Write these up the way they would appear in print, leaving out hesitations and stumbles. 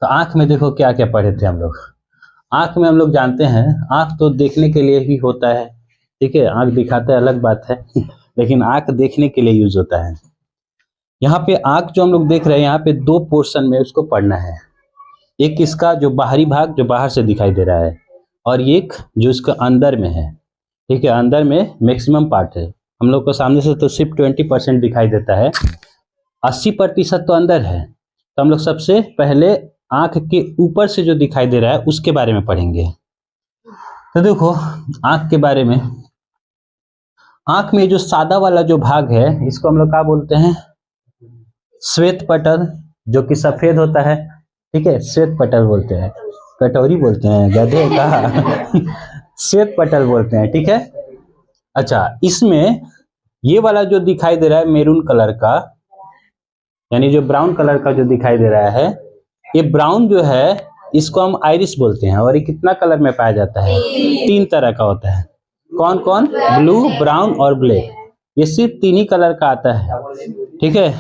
तो आंख में देखो क्या क्या पढ़े थे हम लोग। आंख में हम लोग जानते हैं आंख तो देखने के लिए ही होता है, ठीक है, आंख दिखाता है अलग बात है लेकिन आंख देखने के लिए यूज होता है। यहाँ पे आंख जो हम लोग देख रहे हैं, यहाँ पे दो पोर्शन में उसको पढ़ना है। एक इसका जो बाहरी भाग जो बाहर से दिखाई दे रहा है, और एक जो इसका अंदर में है, ठीक है, अंदर में मैक्सिमम पार्ट है। हम लोग को सामने से तो सिर्फ 20% दिखाई देता है, 80% तो अंदर है। तो हम लोग सबसे पहले आंख के ऊपर से जो दिखाई दे रहा है उसके बारे में पढ़ेंगे। तो देखो आंख के बारे में, आंख में जो सादा वाला जो भाग है इसको हम लोग क्या बोलते हैं, श्वेत पटल, जो कि सफेद होता है, ठीक है, श्वेत पटल बोलते हैं, कटोरी बोलते हैं, गधे का श्वेत पटल बोलते हैं, ठीक है। अच्छा, इसमें ये वाला जो दिखाई दे रहा है मेरून कलर का, यानी जो ब्राउन कलर का जो दिखाई दे रहा है, ये ब्राउन जो है इसको हम आइरिस बोलते हैं। और ये कितना कलर में पाया जाता है, 3 तरह का होता है। कौन कौन, ब्लू, ब्राउन और ब्लैक, ये सिर्फ 3 ही कलर का आता है, ठीक है।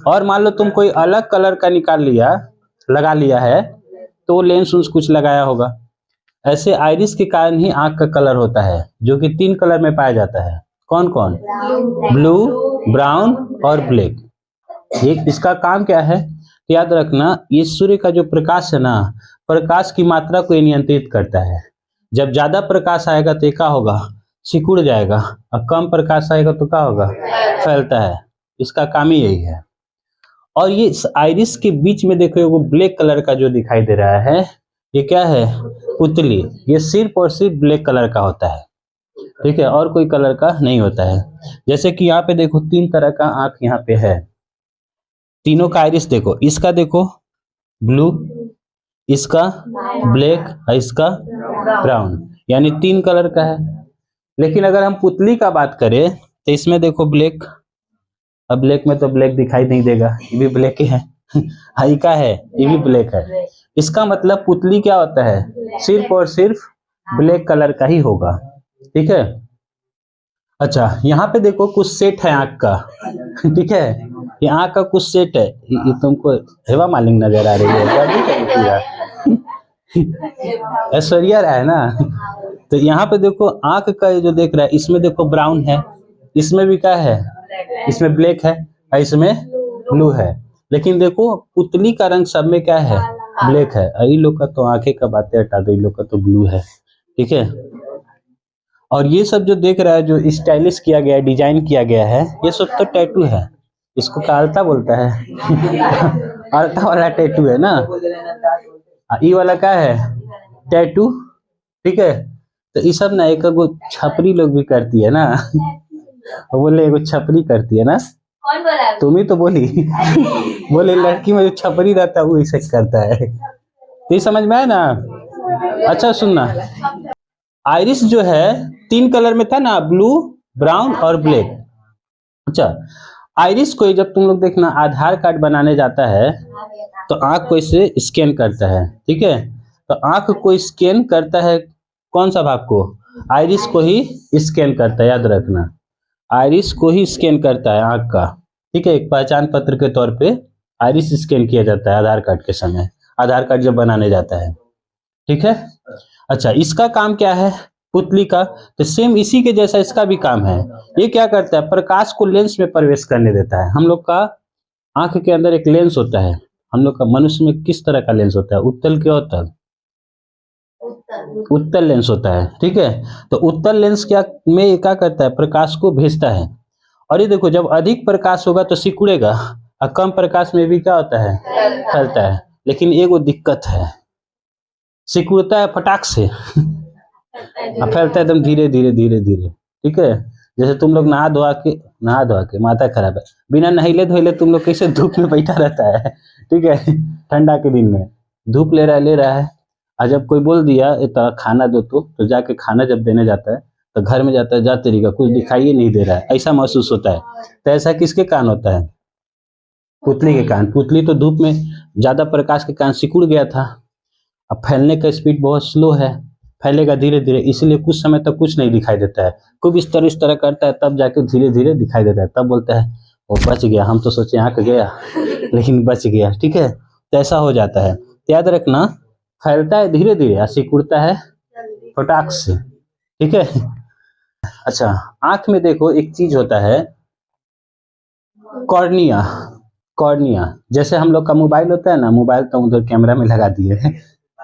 और मान लो तुम कोई अलग कलर का निकाल लिया, लगा लिया है, तो लेंस उन्स कुछ लगाया होगा। ऐसे आइरिस के कारण ही आंख का कलर होता है, जो कि 3 कलर में पाया जाता है। कौन कौन, ब्लू, ब्राउन और ब्लैक। ये इसका काम क्या है, याद रखना, ये सूर्य का जो प्रकाश है ना, प्रकाश की मात्रा को नियंत्रित करता है। जब ज्यादा प्रकाश आएगा तो क्या होगा, सिकुड़ जाएगा, और कम प्रकाश आएगा तो क्या होगा, फैलता है। इसका काम ही यही है। और ये आइरिस के बीच में देखो वो ब्लैक कलर का जो दिखाई दे रहा है, ये क्या है, पुतली। ये सिर्फ और सिर्फ ब्लैक कलर का होता है, ठीक है, और कोई कलर का नहीं होता है। जैसे कि यहाँ पे देखो 3 तरह का आंख यहाँ पे है, तीनों का आइरिस देखो, इसका देखो ब्लू, इसका ब्लैक और इसका ब्राउन, यानी 3 कलर का है। लेकिन अगर हम पुतली का बात करें तो इसमें देखो ब्लैक, अब ब्लैक में तो ब्लैक दिखाई नहीं देगा, ये भी ब्लैक ही है हाई का है, ये भी ब्लैक है। इसका मतलब पुतली क्या होता है, सिर्फ और सिर्फ ब्लैक कलर का ही होगा, ठीक है। अच्छा, यहाँ पे देखो कुछ सेट है आंख का ठीक है, ये आंख का कुछ सेट है। ये तुमको हेवा मालिक नजर आ रही है ऐश्वर्या राय है ना। तो यहाँ पे देखो आंख का जो देख रहा है, इसमें देखो ब्राउन है, इसमें भी क्या है, इसमें ब्लैक है और इसमें ब्लू है। लेकिन देखो पुतली का रंग सब में क्या है, ब्लैक है। इन लोग का तो आंखें का बातें हटा दो, इन लोग का तो ब्लू है, ठीक है। और ये सब जो देख रहा है, जो स्टाइलिश किया गया है, डिजाइन किया गया है, ये सब तो टैटू है। इसको कालता बोलता है आलता वाला टैटू है ना, ये वाला क्या है, टैटू, ठीक है। तो ये सब ना एक छपरी लोग भी करती है ना बोले एगो छपरी करती है ना, कौन बोला, तुम ही तो बोली बोले लड़की में जो छपरी रहता है वो इसे करता है। तो ये समझ में आया ना। अच्छा सुनना, आइरिस जो है 3 कलर में था ना, ब्लू, ब्राउन और ब्लैक। अच्छा, आइरिस को जब तुम लोग देखना आधार कार्ड बनाने जाता है तो आंख को इसे स्कैन करता है, ठीक है। तो आंख को स्कैन करता है, कौन सा भाग को, आइरिस को ही स्कैन करता है, याद रखना, आइरिस को ही स्कैन करता है आंख का, ठीक है। एक पहचान पत्र के तौर पे आइरिस स्कैन किया जाता है आधार कार्ड के समय, आधार कार्ड जब बनाने जाता है, ठीक है। अच्छा, इसका काम क्या है पुतली का, तो सेम इसी के जैसा इसका भी काम है। ये क्या करता है, प्रकाश को लेंस में प्रवेश करने देता है। हम लोग का आंख के अंदर एक लेंस होता है, हम लोग का मनुष्य में किस तरह का लेंस होता है, उत्तल के उत्तल, उत्तल लेंस होता है, ठीक है। तो उत्तल लेंस क्या में क्या करता है, प्रकाश को भेजता है। और ये देखो जब अधिक प्रकाश होगा तो सिकुड़ेगा, और कम प्रकाश में भी क्या होता है, फैलता है। लेकिन एगो दिक्कत है, सिकुड़ता है फटाक से फैलता है एकदम धीरे धीरे धीरे धीरे, ठीक है। जैसे तुम लोग नहा धोआ के माथा खराब है, बिना नहिले धोइले तुम लोग कैसे धूप में बैठा रहता है, ठीक है। ठंडा के दिन में धूप ले रहा है, और जब कोई बोल दिया इतना खाना दो तो जाके खाना जब देने जाता है तो घर में जाता है, जा तरीका कुछ दिखाई नहीं दे रहा है, ऐसा महसूस होता है। तो ऐसा किसके कारण होता है, पुतली के कारण। पुतली तो धूप में ज्यादा प्रकाश के कारण सिकुड़ गया था, अब फैलने का स्पीड बहुत स्लो है, फैलेगा धीरे धीरे, इसलिए कुछ समय तक कुछ नहीं दिखाई देता है। खूब इस तरह करता है, तब जाके धीरे धीरे दिखाई देता है, तब बोलता है वो बच गया, हम तो सोचे आंख गया लेकिन बच गया, ठीक है। तो ऐसा हो जाता है। तो याद रखना, फैलता है धीरे धीरे और सिकुड़ता है फटाक से, ठीक है। अच्छा, आंख में देखो एक चीज होता है कॉर्निया। कॉर्निया जैसे हम लोग का मोबाइल होता है ना, मोबाइल तो उधर कैमरा में लगा दिए हैं,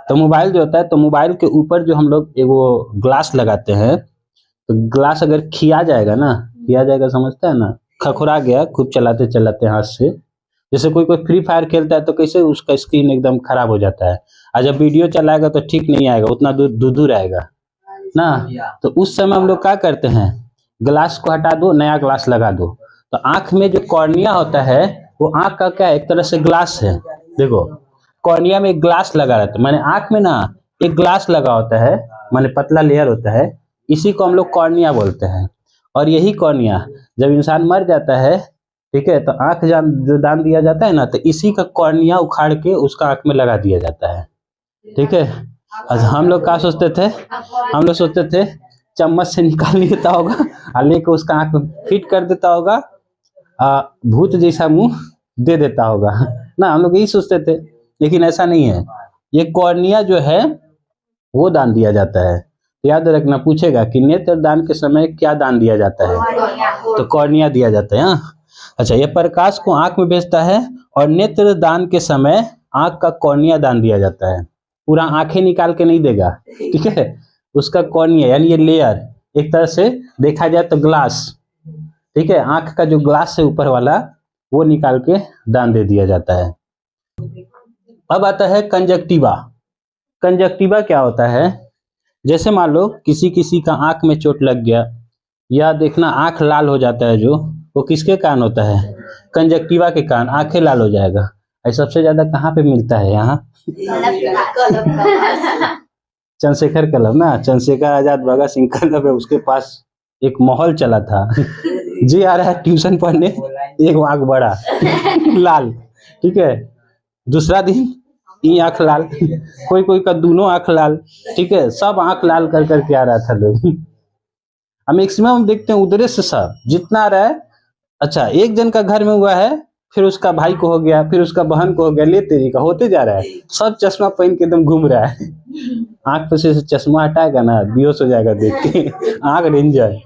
तो मोबाइल जो होता है, तो मोबाइल के ऊपर जो हम लोग एक वो ग्लास लगाते हैं, तो ग्लास अगर खिया जाएगा ना, खिया जाएगा समझता है ना, खखुरा गया खूब चलाते चलाते हाथ से, जैसे कोई कोई फ्री फायर खेलता है तो कैसे उसका स्क्रीन एकदम खराब हो जाता है, और जब वीडियो चलाएगा तो ठीक नहीं आएगा, उतना दूर दूर दूर आएगा ना। तो उस समय हम लोग क्या करते हैं, ग्लास को हटा दो, नया ग्लास लगा दो। तो आंख में जो कॉर्निया होता है, वो आंख का क्या एक तरह से ग्लास है। देखो, कॉर्निया में एक ग्लास लगा रहता है, माने आंख में ना एक ग्लास लगा होता है, माने पतला लेयर होता है, इसी को हम लोग कॉर्निया बोलते हैं। और यही कॉर्निया जब इंसान मर जाता है, ठीक है, तो आंख जो दान दिया जाता है ना, तो इसी का कॉर्निया उखाड़ के उसका आंख में लगा दिया जाता है, ठीक है। हम लोग क्या सोचते थे, हम लोग सोचते थे चम्मच से निकाल लेता होगा और लेके उसका आंख फिट कर देता होगा, भूत जैसा मुंह दे देता होगा ना, हम लोग यही सोचते थे। लेकिन ऐसा नहीं है, ये कॉर्निया जो है वो दान दिया जाता है। याद रखना, पूछेगा कि नेत्र दान के समय क्या दान दिया जाता है, तो कॉर्निया दिया जाता है। हाँ, अच्छा, ये प्रकाश को आंख में भेजता है और नेत्र दान के समय आंख का कॉर्निया दान दिया जाता है। पूरा आंखें निकाल के नहीं देगा, ठीक है, उसका कॉर्निया यानी ये लेयर, एक तरह से देखा जाए तो ग्लास, ठीक है, आंख का जो ग्लास है ऊपर वाला, वो निकाल के दान दे दिया जाता है। अब आता है कंजक्टिवा। कंजक्टिवा क्या होता है, जैसे मान लो किसी किसी का आंख में चोट लग गया, या देखना आंख लाल हो जाता है, जो वो किसके कारण होता है, कंजक्टिवा के कारण आंखें लाल हो जाएगा। सबसे ज्यादा कहाँ पे मिलता है, यहाँ चंद्रशेखर क्लब ना, चंद्रशेखर आजाद भगत सिंह क्लब है, उसके पास एक माहौल चला था जी आ रहा है ट्यूशन पढ़ने, एक आंख बड़ा लाल, ठीक है, दूसरा दिन ई आंख लाल, कोई कोई का दोनों आंख लाल, ठीक है, सब आंख लाल कर करके आ रहा था लोग। हम मैक्सिमम देखते हैं उधर से सब जितना आ रहा है। अच्छा, एक जन का घर में हुआ है, फिर उसका भाई को हो गया, फिर उसका बहन को हो गया, ले तेरी का होते जा रहा है, सब चश्मा पहन के एकदम घूम रहा है। आंख पे से चश्मा हटाएगा ना, बेहोश हो जाएगा देख के, आंख डेंजर।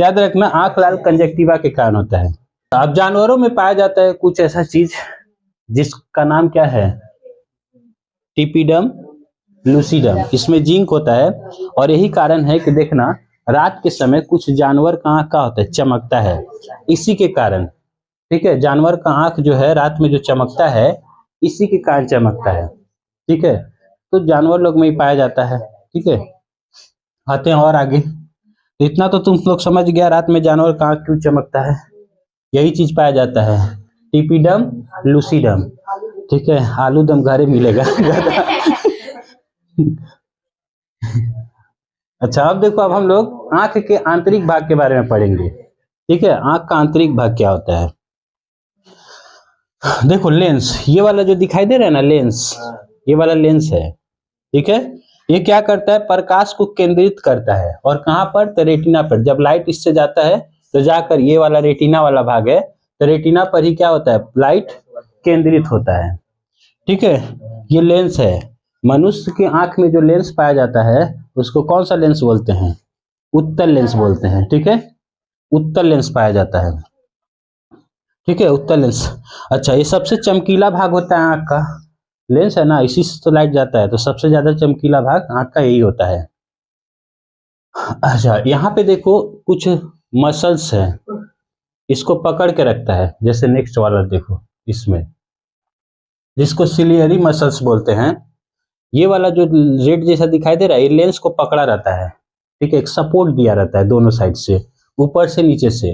याद रखना, आंख लाल कंजक्टिवा के कारण होता है। अब जानवरों में पाया जाता है कुछ ऐसा चीज जिसका नाम क्या है, टिपिडम लूसीडम, इसमें जिंक होता है। और यही कारण है कि देखना, रात के समय कुछ जानवर का आंख का होता है, चमकता है, इसी के कारण, ठीक है, जानवर का आंख जो है रात में जो चमकता है, इसी के कारण चमकता है, ठीक है, तो जानवर लोग में ही पाया जाता है, ठीक है। आते हैं और आगे, इतना तो तुम लोग समझ गया, रात में जानवर का आंख क्यों चमकता है, यही चीज पाया जाता है, टिपिडम लूसीडम, ठीक है, आलू दम घरे मिलेगा अच्छा, अब देखो, अब हम लोग आंख के आंतरिक भाग के बारे में पढ़ेंगे, ठीक है। आंख का आंतरिक भाग क्या होता है, देखो लेंस, ये वाला जो दिखाई दे रहा है ना लेंस, ये वाला लेंस है, ठीक है, ये क्या करता है, प्रकाश को केंद्रित करता है, और कहां पर, तो रेटिना पर। जब लाइट इससे जाता है तो जाकर ये वाला रेटिना वाला भाग है, तो रेटिना पर ही क्या होता है, लाइट केंद्रित होता है, ठीक है। ये लेंस है, मनुष्य की आंख में जो लेंस पाया जाता है उसको कौन सा लेंस बोलते हैं, उत्तल लेंस बोलते हैं, ठीक है, उत्तल लेंस पाया जाता है, ठीक है, उत्तल लेंस। अच्छा, ये सबसे चमकीला भाग होता है आंख का, लेंस है ना, इसी से तो लाइट जाता है, तो सबसे ज्यादा चमकीला भाग आंख का यही होता है। अच्छा, यहाँ पे देखो कुछ मसल्स है, इसको पकड़ के रखता है, जैसे नेक्स्ट वाला देखो, इसमें जिसको सिलियरी मसल्स बोलते हैं, ये वाला जो रेड जैसा दिखाई दे रहा है, ये लेंस को पकड़ा रहता है, ठीक है, एक सपोर्ट दिया रहता है दोनों साइड से, ऊपर से नीचे से।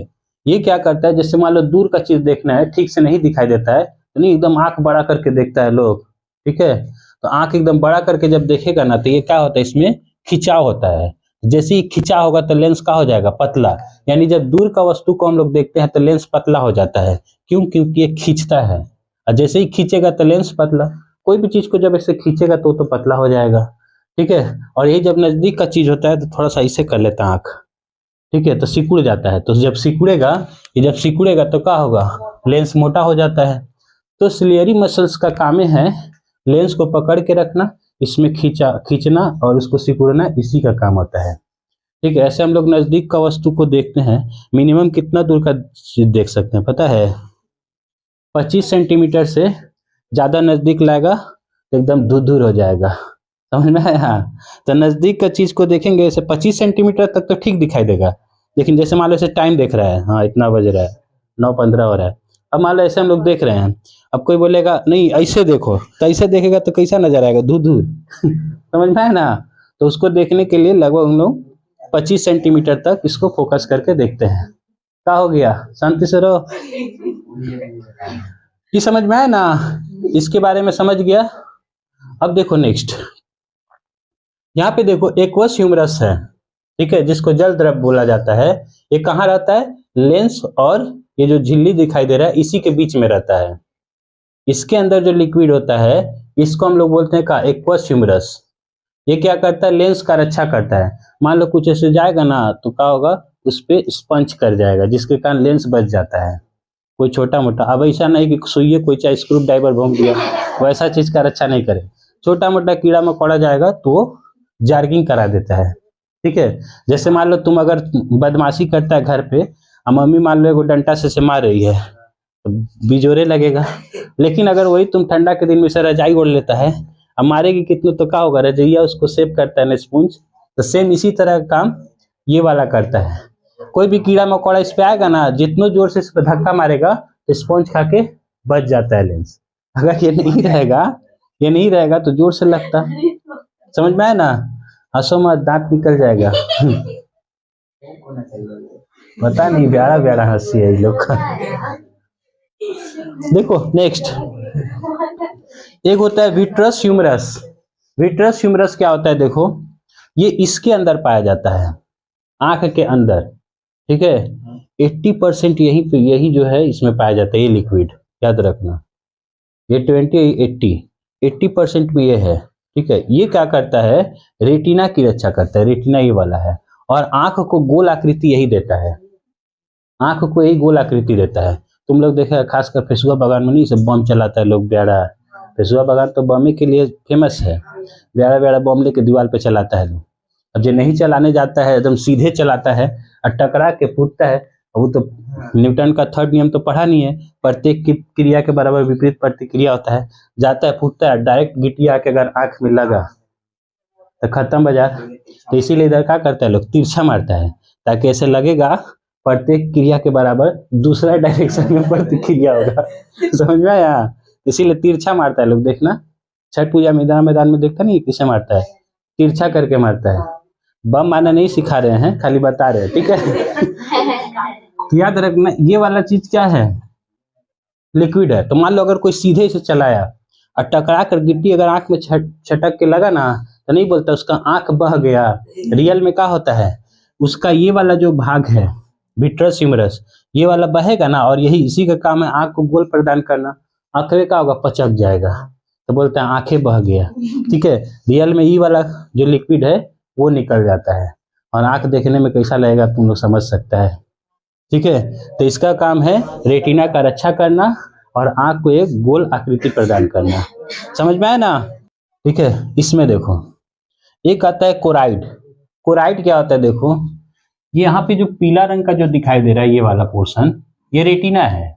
ये क्या करता है, जैसे मान लो दूर का चीज देखना है, ठीक से नहीं दिखाई देता है, तो नहीं एकदम आंख बड़ा करके देखता है लोग, ठीक है, तो आंख एकदम बड़ा करके जब देखेगा ना, तो ये क्या होता है, इसमें खिंचाव होता है, जैसे ही खिंचा होगा तो लेंस का हो जाएगा पतला, यानी जब दूर का वस्तु को हम लोग देखते हैं तो लेंस पतला हो जाता है, क्यों, क्योंकि ये खींचता है, और जैसे ही खींचेगा तो लेंस पतला, कोई भी चीज को जब ऐसे खींचेगा तो पतला हो जाएगा, ठीक है। और यही जब नजदीक का चीज होता है तो थोड़ा सा ऐसे कर लेता है आंख, ठीक है, तो सिकुड़ जाता है, तो जब सिकुड़ेगा, ये जब सिकुड़ेगा तो क्या होगा, लेंस मोटा हो जाता है। तो सिलियरी मसल्स का काम है लेंस को पकड़ के रखना, इसमें खींचना और उसको सिकुड़ना, इसी का काम होता है। ठीक है, ऐसे हम लोग नजदीक का वस्तु को देखते हैं, मिनिमम कितना दूर का चीज देख सकते हैं पता है? 25 सेंटीमीटर से ज्यादा नजदीक लाएगा तो एकदम दूर दूर हो जाएगा, समझ में आया? तो नजदीक का चीज को देखेंगे ऐसे 25 सेंटीमीटर तक तो ठीक दिखाई देगा, लेकिन जैसे मान लो ऐसे टाइम देख रहा है, हाँ इतना बज रहा है, 9:15 हो रहा है। अब मान लो ऐसे हम लोग देख रहे हैं, अब कोई बोलेगा नहीं ऐसे देखो, तो ऐसे देखेगा तो कैसा नजर आएगा? दूर दूर समझ में आया ना? तो उसको देखने के लिए लगभग हम लोग 25 सेंटीमीटर तक इसको फोकस करके देखते हैं। क्या हो गया? शांति से रहो। ये समझ में आया ना? इसके बारे में समझ गया। अब देखो नेक्स्ट, यहाँ पे देखो एक्वस ह्यूमरस है, ठीक है, जिसको जल द्रव बोला जाता है। ये कहाँ रहता है? लेंस और ये जो झिल्ली दिखाई दे रहा है इसी के बीच में रहता है। इसके अंदर जो लिक्विड होता है इसको हम लोग बोलते हैं का एक्वस ह्यूमरस। ये क्या करता है? लेंस का रक्षा करता है। मान लो कुछ ऐसे जाएगा ना तो क्या होगा? उस पर स्पंज कर जाएगा, जिसके कारण लेंस बच जाता है। कोई छोटा मोटा, अब ऐसा नहीं कि सुइए कोई चाहे स्क्रू ड्राइवर घूम दिया, वैसा चीज का रक्षा नहीं करे। छोटा मोटा कीड़ा मकोड़ा जाएगा तो वो जार्गिंग करा देता है। ठीक है, जैसे मान लो तुम अगर बदमाशी करता है घर पे, मम्मी मान लो एगो डंडा से मार रही है तो बिजोरे लगेगा, लेकिन अगर वही तुम ठंडा के दिन में से रजाई ओढ़ लेता है, अब मारेगी कितने तो क्या होगा? रजैया उसको सेव करता है ना, स्पंज। तो सेम इसी तरह का काम ये वाला करता है। कोई भी कीड़ा मकोड़ा इस पे आएगा ना, जितना जोर से इस पे धक्का मारेगा तो स्पंज खा के बच जाता है लेंस। अगर ये नहीं रहेगा तो जोर से लगता। समझ में आया ना? हंसो मत, दांत निकल जाएगा। पता नहीं, प्यारा प्यारा हंसी है ये लोग का। देखो नेक्स्ट, एक होता है विट्रस ह्यूमरस। विट्रस ह्यूमरस क्या होता है? देखो, ये इसके अंदर पाया जाता है, आंख के अंदर। ठीक है, 80% यही जो है इसमें पाया जाता है, ये लिक्विड याद रखना। ये 80% में ये है। ठीक है, ये क्या करता है? रेटिना की रक्षा करता है। रेटिना ये वाला है, और आंख को गोल आकृति यही देता है। आंख को यही गोल आकृति देता है। तुम लोग देखा खासकर फेसुआ बागान में नहीं सब बम चलाता है लोग, ब्याड़ा। फेसुआ बागान तो बम के लिए फेमस है, ब्याड़ा ब्याड़ा बम लेके दीवार पे चलाता है लोग। अब जो नहीं चलाने जाता है एकदम सीधे चलाता है और टकरा के फूटता है। वो तो न्यूटन का 3rd नियम तो पढ़ा नहीं है, प्रत्येक की क्रिया के बराबर विपरीत प्रतिक्रिया होता है। जाता है, फूटता है, डायरेक्ट गिट्टी आके अगर आंख में लगा तो खत्म बाजार। तो इसीलिए इधर क्या करता है लोग? तिरछा मारता है, ताकि ऐसे लगेगा प्रत्येक क्रिया के बराबर दूसरा डायरेक्शन में प्रतिक्रिया होगा। समझ में आया? इसीलिए तिरछा मारता है लोग। देखना छठ पूजा मैदान में देखता नहीं किसे मारता है? तिरछा करके मारता है। बम मारना नहीं सिखा रहे हैं, खाली बता रहे हैं, ठीक है? तो याद रखना ये वाला चीज क्या है? लिक्विड है। तो मान लो अगर कोई सीधे से चलाया और टकरा कर गिट्टी अगर आंख में छटक के लगा ना, तो नहीं बोलता उसका आंख बह गया। रियल में क्या होता है? उसका ये वाला जो भाग है विट्रस ह्यूमरस, ये वाला बहेगा ना, और यही इसी का काम है आंख को गोल प्रदान करना। आंख में क्या होगा? पचक जाएगा, तो बोलते हैं आंखें बह गया। ठीक है, रियल में ये वाला जो लिक्विड है वो निकल जाता है, और आंख देखने में कैसा लगेगा तुम लोग समझ सकता है। ठीक है, तो इसका काम है रेटिना का रक्षा करना और आंख को एक गोल आकृति प्रदान करना। समझ में आया ना? ठीक है, इसमें देखो एक आता है कोराइड। कोराइड क्या होता है? देखो, ये यहाँ पे जो पीला रंग का जो दिखाई दे रहा है ये वाला पोर्शन, ये रेटिना है।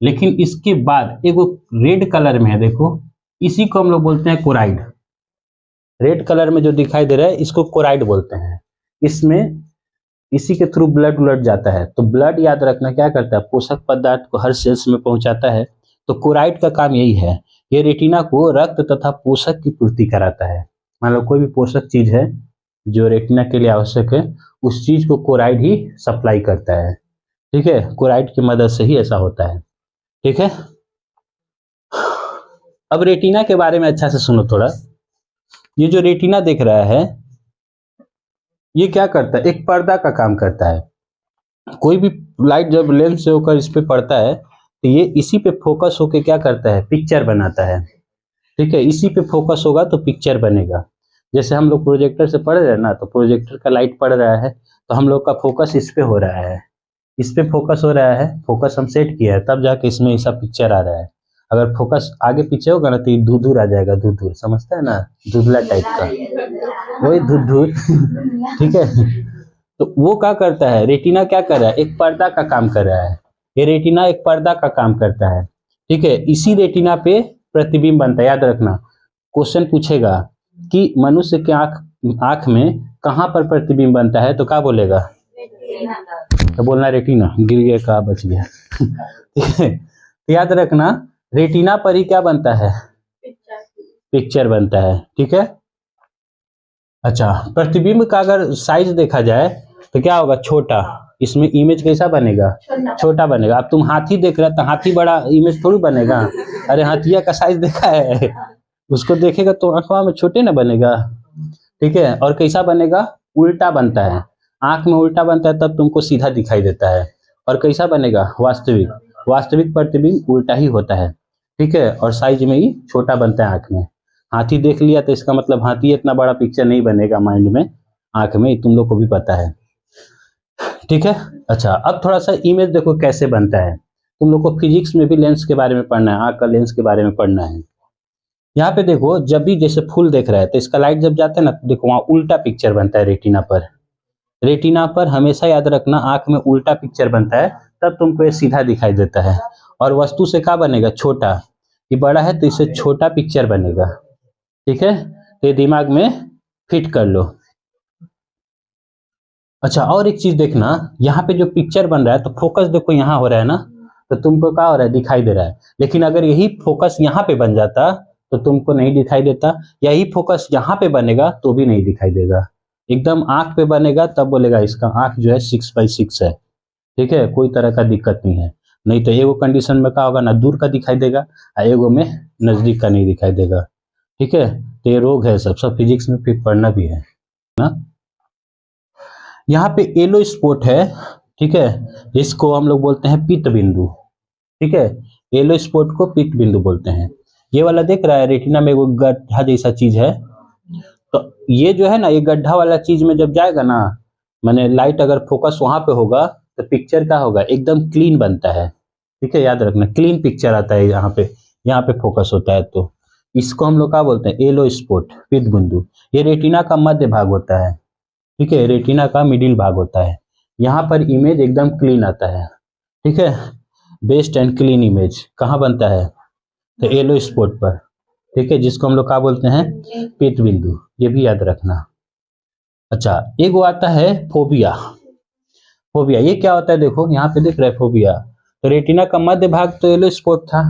लेकिन इसके बाद एक रेड कलर में है, देखो, इसी को हम लोग बोलते हैं कोराइड। रेड कलर में जो दिखाई दे रहा है इसको कोराइड बोलते हैं। इसमें इसी के थ्रू ब्लड उलट जाता है। तो ब्लड याद रखना क्या करता है? पोषक पदार्थ को हर सेल्स में पहुंचाता है। तो कोराइड का काम यही है, ये रेटिना को रक्त तथा पोषक की पूर्ति कराता है। मान लो कोई भी पोषक चीज है जो रेटिना के लिए आवश्यक है, उस चीज को कोराइड ही सप्लाई करता है। ठीक है, कोराइड की मदद से ही ऐसा होता है। ठीक है, अब रेटिना के बारे में अच्छा से सुनो थोड़ा। ये जो रेटिना देख रहा है ये क्या करता है? एक पर्दा का काम करता है। कोई भी लाइट जब लेंस से होकर इस पे पड़ता है तो ये इसी पे फोकस होकर क्या करता है? पिक्चर बनाता है। ठीक है, इसी पे फोकस होगा तो पिक्चर बनेगा। जैसे हम लोग प्रोजेक्टर से पढ़ रहे हैं ना, तो प्रोजेक्टर का लाइट पड़ रहा है तो हम लोग का फोकस इस पे हो रहा है, इस पे फोकस हो रहा है, फोकस हम सेट किया है, तब जाके इसमें ऐसा पिक्चर आ रहा है। अगर फोकस आगे पीछे होगा ना तो ये धुंधुर आ जाएगा, धुंधुर समझता है ना, धुंधला टाइप का, वही धुंधुर। ठीक है, तो वो क्या करता है, रेटिना क्या कर रहा है, एक पर्दा का काम कर रहा है। ये रेटिना एक पर्दा का काम करता है। ठीक है, इसी रेटिना पे प्रतिबिंब बनता है। याद रखना, क्वेश्चन पूछेगा कि मनुष्य के आंख में कहाँ पर प्रतिबिंब बनता है, तो क्या बोलेगा, तो बोलना रेटिना, गिर गया कहा बच गया। ठीक है, तो याद रखना रेटिना पर ही क्या बनता है, पिक्चर बनता है। ठीक है, अच्छा, प्रतिबिंब का अगर साइज देखा जाए तो क्या होगा, छोटा। इसमें इमेज कैसा बनेगा, छोटा बनेगा। अब तुम हाथी देख रहे हो तो हाथी बड़ा इमेज थोड़ी बनेगा, अरे हाथिया का साइज देखा है, उसको देखेगा तो आंखों में छोटे ना बनेगा। ठीक है, और कैसा बनेगा, उल्टा बनता है, आंख में उल्टा बनता है तब तुमको सीधा दिखाई देता है। और कैसा बनेगा, वास्तविक, वास्तविक प्रतिबिंब उल्टा ही होता है। ठीक है, और साइज में ही छोटा बनता है आंख में। हाथी देख लिया तो इसका मतलब हाथी इतना बड़ा पिक्चर नहीं बनेगा माइंड में, आंख में, तुम लोग को भी पता है। ठीक है, अच्छा, अब थोड़ा सा इमेज देखो कैसे बनता है। तुम लोग को फिजिक्स में भी लेंस के बारे में पढ़ना है, आंख का लेंस के बारे में पढ़ना है। यहाँ पे देखो, जब भी जैसे फूल देख रहा है तो इसका लाइट जब जाता है ना, तो देखो वहां उल्टा पिक्चर बनता है रेटिना पर। रेटिना पर हमेशा याद रखना आंख में उल्टा पिक्चर बनता है, तब तुमको ये सीधा दिखाई देता है। और वस्तु से क्या बनेगा, छोटा। ये बड़ा है तो इससे छोटा पिक्चर बनेगा। ठीक है, तो ये दिमाग में फिट कर लो। अच्छा, और एक चीज देखना, यहाँ पे जो पिक्चर बन रहा है तो फोकस देखो यहाँ हो रहा है ना, तो तुमको क्या हो रहा है, दिखाई दे रहा है। लेकिन अगर यही फोकस यहाँ पे बन जाता तो तुमको नहीं दिखाई देता, यही फोकस यहाँ पे बनेगा तो भी नहीं दिखाई देगा। एकदम आंख पे बनेगा तब बोलेगा इसका आंख जो है 6/6 है। ठीक है, कोई तरह का दिक्कत नहीं है। नहीं तो एगो कंडीशन में क्या होगा ना, दूर का दिखाई देगा, और एगो में नजदीक का नहीं दिखाई देगा। ठीक है, तो ये रोग है, सब फिजिक्स में फिर पढ़ना भी है ना। यहाँ पे येलो स्पॉट है, ठीक है, इसको हम लोग बोलते हैं पित्त बिंदु। ठीक है, येलो स्पॉट को पित्त बिंदु बोलते हैं। ये वाला देख रहा है, रेटिना में वो गड्ढा जैसा चीज है, तो ये जो है ना, ये गड्ढा वाला चीज में जब जाएगा ना, माने लाइट अगर फोकस वहां पे होगा तो पिक्चर क्या होगा, एकदम क्लीन बनता है। ठीक है, याद रखना क्लीन पिक्चर आता है यहाँ पे फोकस होता है। तो इसको हम लोग क्या बोलते हैं, येलो स्पॉट, पित्त बिंदु। ये रेटिना का मध्य भाग होता है। ठीक है, रेटिना का मिडिल भाग होता है, यहाँ पर इमेज एकदम क्लीन आता है। ठीक है, बेस्ट एंड क्लीन इमेज कहाँ बनता है, तो येलो स्पॉट पर। ठीक है, जिसको हम लोग क्या बोलते हैं, पित्त बिंदु, ये भी याद रखना। अच्छा, एक वो आता है फोबिया। फोबिया ये क्या होता है, देखो यहाँ पे दिख रहा है फोबिया। तो रेटिना का मध्य भाग तो येलो स्पॉट था,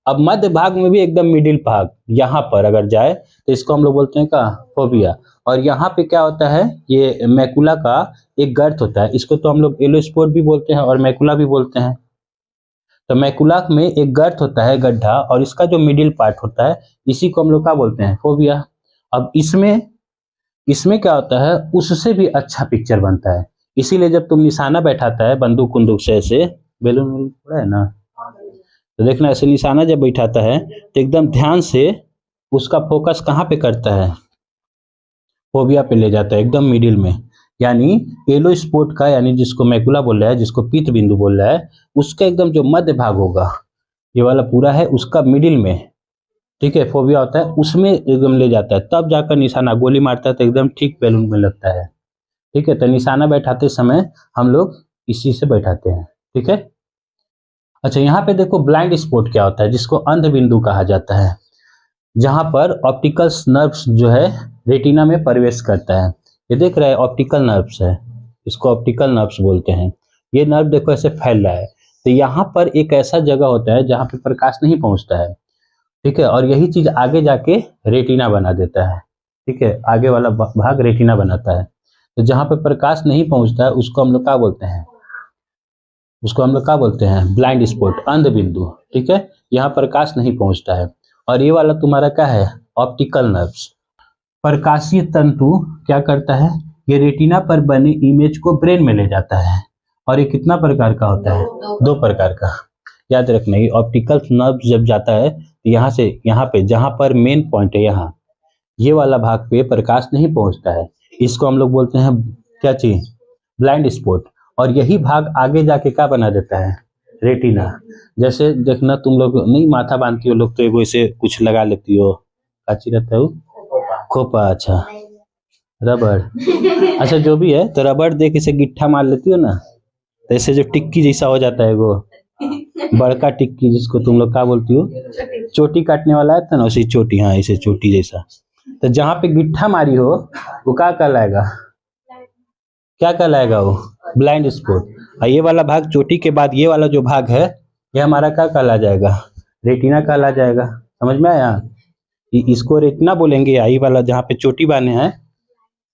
अब मध्य भाग में भी एकदम मिडिल भाग यहाँ पर अगर जाए तो इसको हम लोग बोलते हैं क्या, फोबिया। और यहाँ पे क्या होता है, ये मैकुला का एक गर्त होता है, इसको तो हम लोग येलो स्पॉट भी बोलते हैं और मैकुला भी बोलते हैं। तो मैकुला में एक गर्त होता है, गड्ढा, और इसका जो मिडिल पार्ट होता है इसी को हम लोग क्या बोलते हैं, फोबिया। अब इसमें इसमें क्या होता है, उससे भी अच्छा पिक्चर बनता है। इसीलिए जब तुम निशाना बैठाता है बंदूक उंदूक से, ऐसे बैलून है ना, तो देखना ऐसे निशाना जब बैठाता है तो एकदम ध्यान से उसका फोकस कहाँ पे करता है, फोबिया पे ले जाता है, एकदम मिडिल में। यानी येलो स्पॉट का, यानी जिसको मैकुला बोल रहा है, जिसको पित्त बिंदु बोल रहा है, उसका एकदम जो मध्य भाग होगा, ये वाला पूरा है, उसका मिडिल में, ठीक है, फोबिया होता है, उसमें एकदम ले जाता है, तब जाकर निशाना गोली मारता है तो एकदम ठीक बैलून में लगता है। ठीक है, तो निशाना बैठाते समय हम लोग इसी से बैठाते हैं। ठीक है, अच्छा, यहाँ पे देखो ब्लाइंड स्पॉट क्या होता है, जिसको अंध बिंदु कहा जाता है, जहां पर ऑप्टिकल नर्व्स जो है रेटिना में प्रवेश करता है। ये देख रहा है ऑप्टिकल नर्व्स है, इसको ऑप्टिकल नर्व्स बोलते हैं। ये नर्व देखो ऐसे फैल रहा है, तो यहाँ पर एक ऐसा जगह होता है जहाँ पे प्रकाश नहीं पहुंचता है। ठीक है, और यही चीज आगे जाके रेटिना बना देता है। ठीक है, आगे वाला भाग रेटिना बनाता है। तो जहाँ पे प्रकाश नहीं पहुंचता है उसको हम लोग क्या बोलते हैं, उसको हम लोग क्या बोलते हैं, ब्लाइंड स्पॉट, अंध बिंदु। ठीक है, यहाँ प्रकाश नहीं पहुंचता है। और ये वाला तुम्हारा क्या है, ऑप्टिकल नर्व्स। प्रकाशीय तंतु क्या करता है, ये रेटिना पर बने इमेज को ब्रेन में ले जाता है। और ये कितना प्रकार का होता है, दो प्रकार का। याद रखना, ये ऑप्टिकल नर्व जब जाता है तो यहाँ से यहाँ पे जहाँ पर मेन पॉइंट है, यहाँ ये वाला भाग पे प्रकाश नहीं पहुंचता है, इसको हम लोग बोलते हैं क्या चीज, ब्लाइंड स्पॉट। और यही भाग आगे जाके क्या बना देता है, रेटिना। जैसे देखना तुम लोग नहीं माथा बांधती हो लोग तो एगो ऐसे कुछ लगा लेती हो, काची रहता है वो, खोपा, अच्छा रबड़, अच्छा जो भी है, तो रबड़ दे के इसे गिट्ठा मार लेती हो ना, तो ऐसे जो टिक्की जैसा हो जाता है वो, बड़का टिक्की जिसको तुम लोग क्या बोलती हो, चोटी काटने वाला है था ना, उसी चोटी, हाँ ऐसे चोटी जैसा। तो जहाँ पे गिट्ठा मारी हो वो क्या कहलाएगा, क्या कहलाएगा वो, ब्लाइंड स्पॉट। और ये वाला भाग चोटी के बाद ये वाला जो भाग है ये हमारा क्या कहला जाएगा, रेटिना कहला जाएगा। समझ में आया, इसको रेटिना बोलेंगे। आई वाला जहाँ पे चोटी बांधे हैं,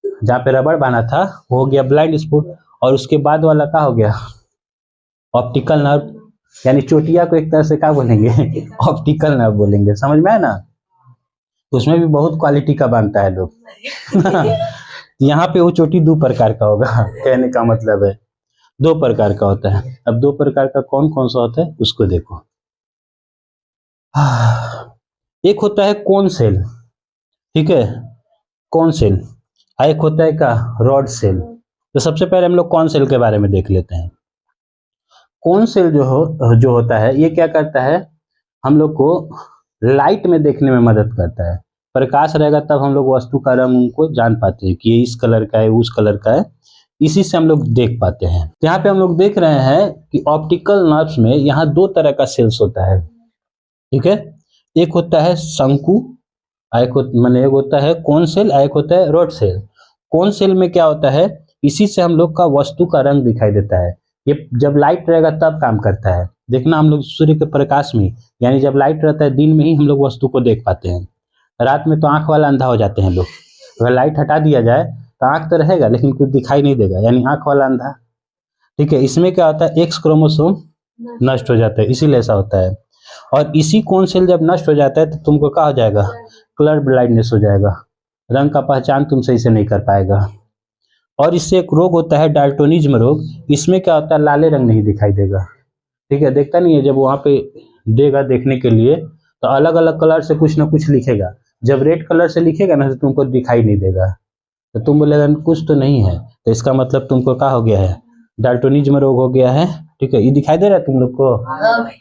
जहाँ पे रबड़ बांधा था वो हो गया ब्लाइंड स्पॉट, और उसके बाद वाला क्या हो गया, ऑप्टिकल नर्व। यानी चोटिया को एक तरह से क्या बोलेंगे ऑप्टिकल नर्व बोलेंगे। समझ में आया ना, उसमें भी बहुत क्वालिटी का बांधता है लोग यहाँ पे वो चोटी दो प्रकार का होगा कहने का मतलब है, दो प्रकार का होता है। अब दो प्रकार का कौन कौन सा होता है उसको देखो। एक होता है कोन सेल, ठीक है, कोन सेल। एक होता है क्या, रॉड सेल। तो सबसे पहले हम लोग कोन सेल के बारे में देख लेते हैं। कोन सेल जो होता है ये क्या करता है, हम लोग को लाइट में देखने में मदद करता है। प्रकाश रहेगा तब हम लोग वस्तु का रंग उनको जान पाते हैं कि ये इस कलर का है, उस कलर का है, इसी से हम लोग देख पाते हैं। यहाँ पे हम लोग देख रहे हैं कि ऑप्टिकल नर्व्स में यहाँ दो तरह का सेल्स होता है, ठीक है। एक होता है शंकु, एक होता है कोन सेल, एक होता है रॉड सेल। कोन सेल में क्या होता है, इसी से हम लोग का वस्तु का रंग दिखाई देता है। ये जब लाइट रहेगा तब काम करता है। देखना हम लोग सूर्य के प्रकाश में, यानी जब लाइट रहता है दिन में ही हम लोग वस्तु को देख पाते हैं। रात में तो आंख वाला अंधा हो जाते हैं लोग। अगर लाइट हटा दिया जाए तो आंख तो रहेगा लेकिन कुछ दिखाई नहीं देगा, यानी आंख वाला अंधा, ठीक है। इसमें क्या होता है, एक्स क्रोमोसोम नष्ट हो जाता है, इसीलिए ऐसा होता है। और इसी कोन सेल जब नष्ट हो जाता है तो तुमको क्या हो जाएगा, कलर ब्लाइंडनेस हो जाएगा, रंग का पहचान तुम सही से नहीं कर पाएगा। और इससे एक रोग होता है डाल्टोनिज्म रोग। इसमें क्या होता है, लाले रंग नहीं दिखाई देगा, ठीक है, देखता नहीं है। जब वहां पे देगा देखने के लिए तो अलग अलग कलर से कुछ ना कुछ लिखेगा। जब रेड कलर से लिखेगा ना तो तुमको दिखाई नहीं देगा, तो तुम बोलेगा कुछ तो नहीं है, तो इसका मतलब तुमको क्या हो गया है, डाल्टोनिज्म रोग हो गया है, ठीक है। ये दिखाई दे रहा है तुम लोग को,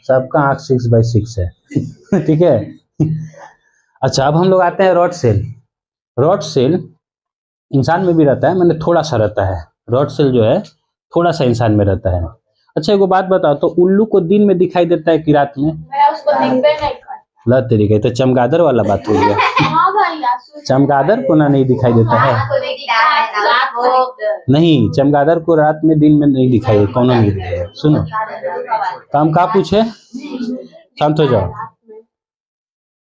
सबका आंख 6/6 है ठीक है। अच्छा, अब हम लोग आते हैं रॉड सेल। रॉड सेल इंसान में भी रहता है, मैंने थोड़ा सा रहता है, रॉड सेल जो है थोड़ा सा इंसान में रहता है। अच्छा एगो बात बताओ तो, उल्लू को दिन में दिखाई देता है कि रात में? मैं उसको दिखते नहीं करता। ला तरीके तो चमगादड़ वाला बात हो गया हाँ भाई, चमगादड़ को ना नहीं दिखाई देता है, नहीं चमगादड़ को रात में दिन में नहीं दिखाई देता, कौन नहीं दिखाई देता। सुनो तो हम क्या पूछे, शांत हो जाओ।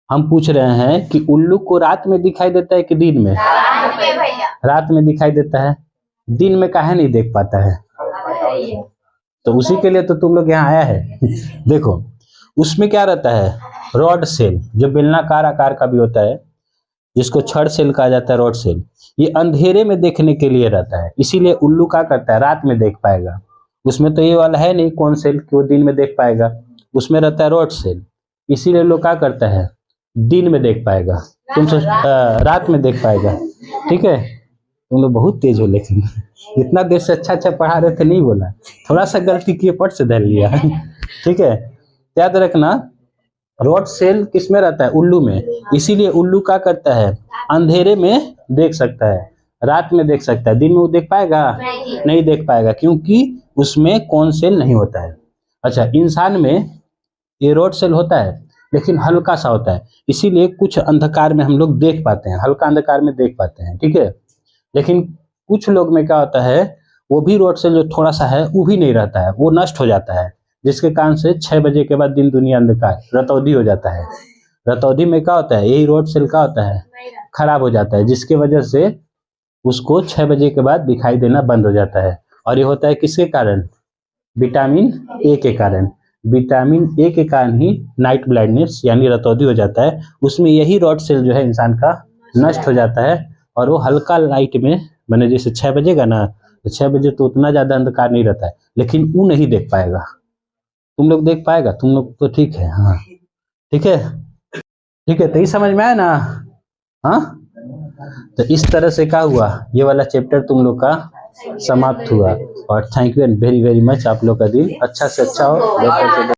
हम पूछ रहे हैं कि उल्लू को रात में दिखाई देता है कि दिन में? रात में दिखाई देता है, दिन में काहे नहीं देख पाता है? तो उसी के लिए तो तुम लोग यहाँ आया है देखो उसमें क्या रहता है, रॉड सेल जो बेलनाकार आकार का भी होता है, जिसको छड़ सेल कहा जाता है, रॉड सेल, ये अंधेरे में देखने के लिए रहता है। इसीलिए उल्लू क्या करता है, रात में देख पाएगा। उसमें तो ये वाला है नहीं कौन सेल कि वो दिन में देख पाएगा, उसमें रहता है रॉड सेल, इसीलिए लोग क्या करता है, दिन में देख पाएगा, तुम रात में देख पाएगा, ठीक है। तुम लोग बहुत तेज हो, लेकिन इतना देर से अच्छा अच्छा पढ़ा रहे थे, नहीं बोला, थोड़ा सा गलती किए पट से धर लिया ठीक है। याद रखना रॉड सेल किस में रहता है, उल्लू में, इसीलिए उल्लू क्या करता है, अंधेरे में देख सकता है, रात में देख सकता है, दिन में वो देख पाएगा नहीं देख पाएगा, क्योंकि उसमें कौन सेल नहीं होता है। अच्छा, इंसान में ये रॉड सेल होता है लेकिन हल्का सा होता है, इसीलिए कुछ अंधकार में हम लोग देख पाते हैं, हल्का अंधकार में देख पाते हैं, ठीक है। लेकिन कुछ लोग में क्या होता है, वो भी रॉड सेल जो थोड़ा सा है वो भी नहीं रहता है, वो नष्ट हो जाता है, जिसके कारण से 6 बजे के बाद दिन दुनिया अंधकार, रतौंधी हो जाता है। रतौंधी में क्या होता है, यही रॉड सेल का होता है, खराब हो जाता है, जिसके वजह से उसको 6 बजे के बाद दिखाई देना बंद हो जाता है। और ये होता है किसके कारण, विटामिन ए के कारण। विटामिन ए के कारण ही नाइट ब्लाइंडनेस यानी रतौंधी हो जाता है। उसमें यही रॉड सेल जो है इंसान का नष्ट हो जाता है, और वो हल्का लाइट में, मैंने जैसे 6 बजेगा ना, तो 6 बजे तो उतना ज्यादा अंधकार नहीं रहता है, लेकिन वो नहीं देख पाएगा, तुम लोग देख पाएगा, तुम लोग तो ठीक है, हाँ ठीक है, ठीक है। तो ये समझ में आया ना, हाँ। तो इस तरह से क्या हुआ, ये वाला चैप्टर तुम लोग का समाप्त हुआ। और thank you very very much. आप लोग का दिन अच्छा से अच्छा हो, बेहतर से